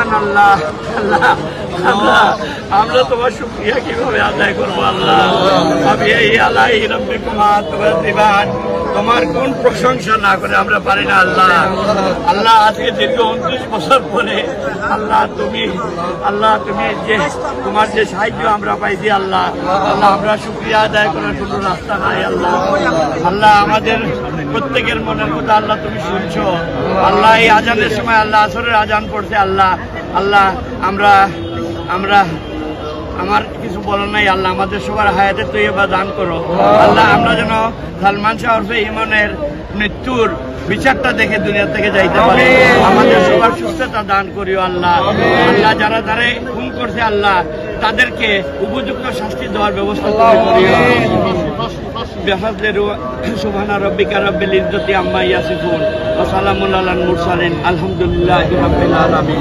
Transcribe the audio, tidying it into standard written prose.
সুবহান আল্লাহ। আল্লাহ আমরা তোমার শুকরিয়া কিভাবে আদায় করবো আল্লাহ? আমি এই আল্লাহ রব্বিকুমা তুকাদ্দিবান, তোমার কোন প্রশংসা না করে আমরা পারি না আল্লাহ। আল্লাহ আজকে দীর্ঘ 29 বছর পরে আল্লাহ তুমি যে তোমার যে সাহায্য আমরা পাইছি আল্লাহ, আল্লাহ আমরা শুকরিয়া আদায় করার কোনো রাস্তা নাই আল্লাহ। আল্লাহ আমাদের প্রত্যেকের মনের কথা আল্লাহ তুমি শুনছো আল্লাহ। এই আজানের সময় আল্লাহ আসরের আজান পড়ছে আল্লাহ। আল্লাহ আমরা আমার কিছু বলার নাই আল্লাহ, আমাদের সবার হায়াতে তৈয়বা দান করো আল্লাহ। আমরা যেন সালমান শাহ ওরফে ইমনের মৃত্যুর বিচারটা দেখে দুনিয়া থেকে যাইতে পারি। আমাদের সবার সুস্থতা দান করিও আল্লাহ। আল্লাহ যারা যারা খুন করছে আল্লাহ, তাদেরকে উপযুক্ত শাস্তি দেওয়ার ব্যবস্থা করিও। সুবহান রাব্বিকা রাব্বিল ইজ্জতি আম্মা ইয়াসিফুন ওয়া সালামুন আলাল মুরসালিন আলহামদুলিল্লাহি রাব্বিল আলামিন।